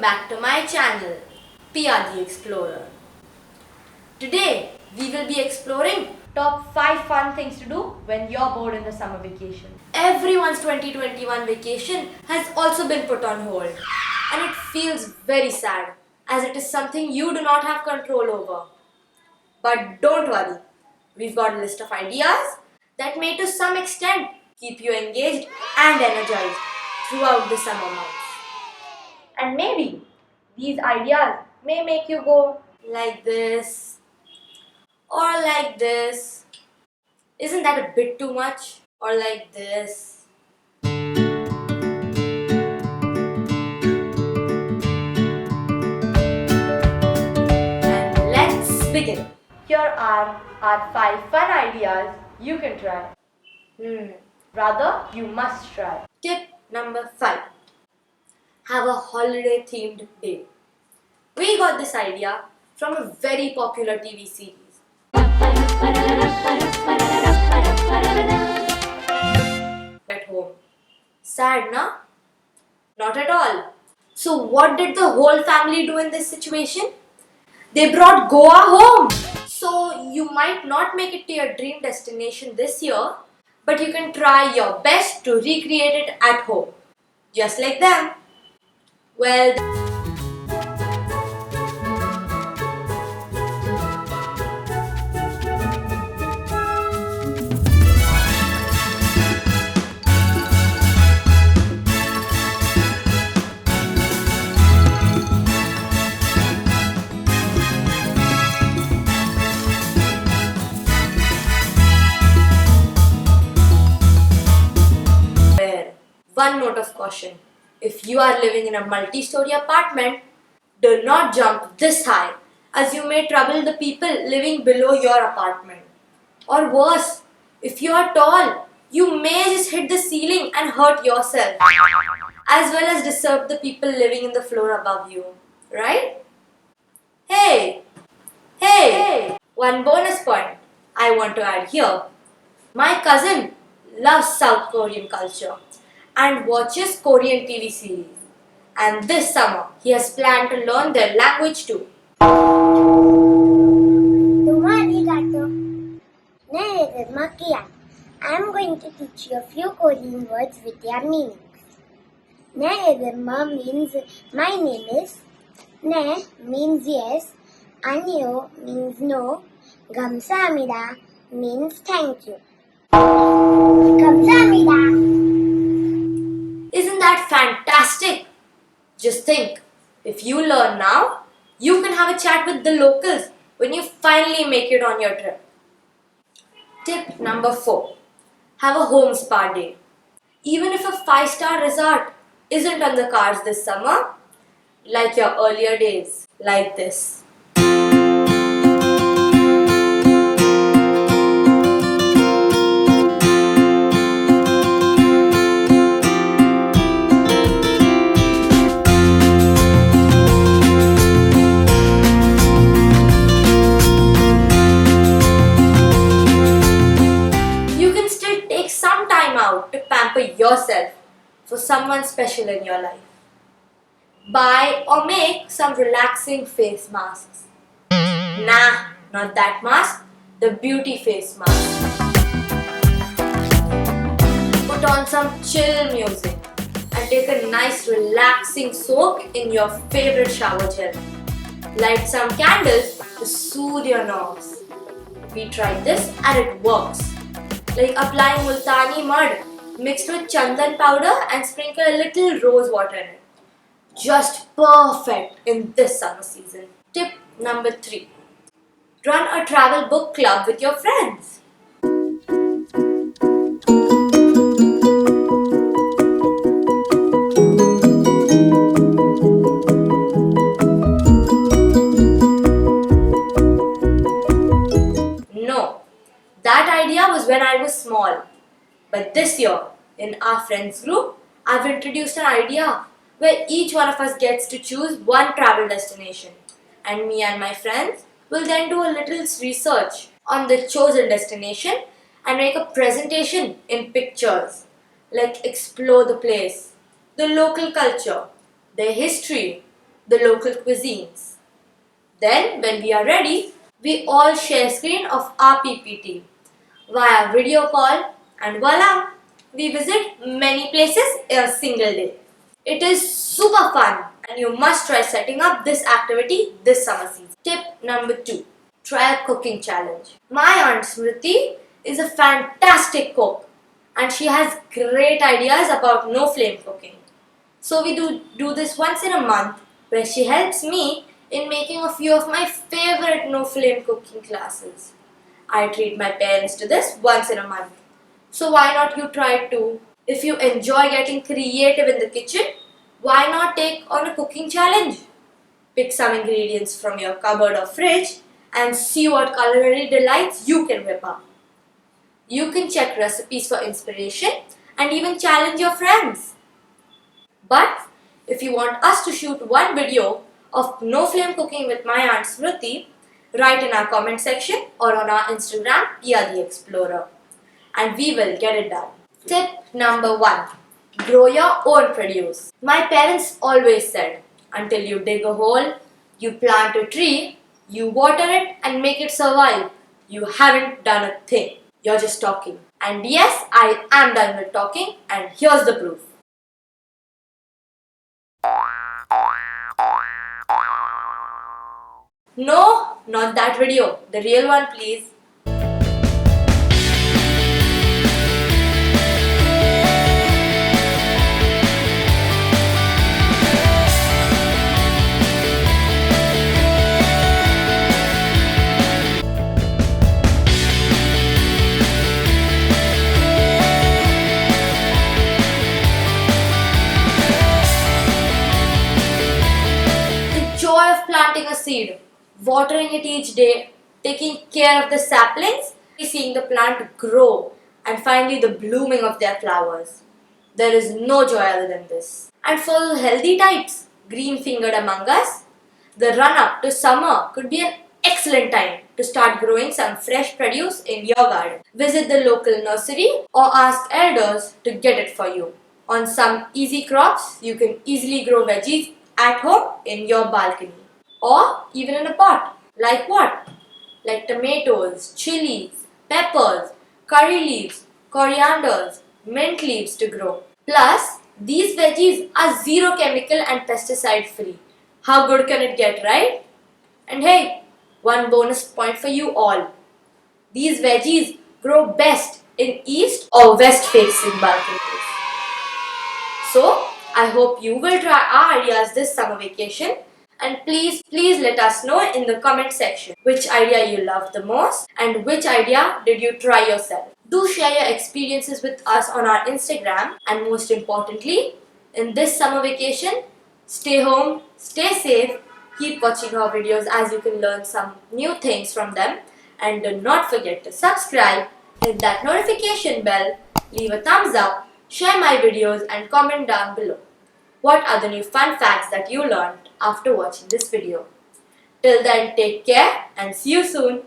back to my channel, PiaDXplorer. Today, we will be exploring top 5 fun things to do when you're bored in the summer vacation. Everyone's 2021 vacation has also been put on hold, and it feels very sad as it is something you do not have control over. But don't worry, we've got a list of ideas that may to some extent keep you engaged and energized throughout the summer months. And maybe these ideas may make you go like this or like this. Isn't that a bit too much? Or like this. And let's begin. Here are our 5 fun ideas you can try. Rather, you must try. Tip number 5. Have a holiday themed day. We got this idea from a very popular TV series. At home. Sad, na? Not at all. So what did the whole family do in this situation? They brought Goa home. So you might not make it to your dream destination this year, but you can try your best to recreate it at home. Just like them. Well, one note of caution. If you are living in a multi-story apartment, do not jump this high as you may trouble the people living below your apartment. Or worse, if you are tall, you may just hit the ceiling and hurt yourself as well as disturb the people living in the floor above you. Right? Hey! One bonus point I want to add here. My cousin loves South Korean culture and watches Korean TV series. And this summer, he has planned to learn their language too. I am going to teach you a few Korean words with their meanings. Ne means my name is. Ne means yes. Annyeong means no. Gamsahamnida means thank you. Gamsahamnida. Isn't that fantastic? Just think, if you learn now, you can have a chat with the locals when you finally make it on your trip. Tip number 4. Have a home spa day. Even if a 5-star resort isn't on the cards this summer, like your earlier days, like this. To pamper yourself for someone special in your life. Buy or make some relaxing face masks. Nah, not that mask, the beauty face mask. Put on some chill music and take a nice relaxing soak in your favorite shower gel. Light some candles to soothe your nerves. We tried this and it works. Like applying multani mud mixed with chandan powder and sprinkle a little rose water in it. Just perfect in this summer season. Tip number 3. Run a travel book club with your friends. No, that idea was when I was small. But this year, in our friends group, I've introduced an idea where each one of us gets to choose one travel destination. And me and my friends will then do a little research on the chosen destination and make a presentation in pictures. Like explore the place, the local culture, their history, the local cuisines. Then, when we are ready, we all share screen of our PPT via video call, and voila, we visit many places in a single day. It is super fun and you must try setting up this activity this summer season. Tip number 2. Try a cooking challenge. My aunt Smriti is a fantastic cook and she has great ideas about no flame cooking. So we do this once in a month where she helps me in making a few of my favorite no flame cooking classes. I treat my parents to this once in a month. So why not you try it too? If you enjoy getting creative in the kitchen, why not take on a cooking challenge? Pick some ingredients from your cupboard or fridge and see what culinary delights you can whip up. You can check recipes for inspiration and even challenge your friends. But if you want us to shoot one video of no flame cooking with my aunt Smriti, write in our comment section or on our Instagram, PiaDXplorer, and we will get it done. Tip number 1. Grow your own produce. My parents always said, until you dig a hole, you plant a tree, you water it and make it survive, you haven't done a thing. You're just talking. And yes, I am done with talking and here's the proof. No, not that video. The real one, please. Joy of planting a seed, watering it each day, taking care of the saplings, seeing the plant grow, and finally the blooming of their flowers. There is no joy other than this. And for healthy types, green-fingered among us, the run-up to summer could be an excellent time to start growing some fresh produce in your garden. Visit the local nursery or ask elders to get it for you. On some easy crops, you can easily grow veggies at home in your balcony or even in a pot. Like what? Like tomatoes, chilies, peppers, curry leaves, corianders, mint leaves to grow. Plus, these veggies are zero chemical and pesticide free. How good can it get, right? And hey, one bonus point for you all. These veggies grow best in east or west facing balconies. So, I hope you will try our ideas this summer vacation and please let us know in the comment section which idea you loved the most and which idea did you try yourself. Do share your experiences with us on our Instagram and most importantly, in this summer vacation, stay home, stay safe, keep watching our videos as you can learn some new things from them and do not forget to subscribe, hit that notification bell, leave a thumbs up, share my videos and comment down below. What are the new fun facts that you learned after watching this video? Till then, take care and see you soon.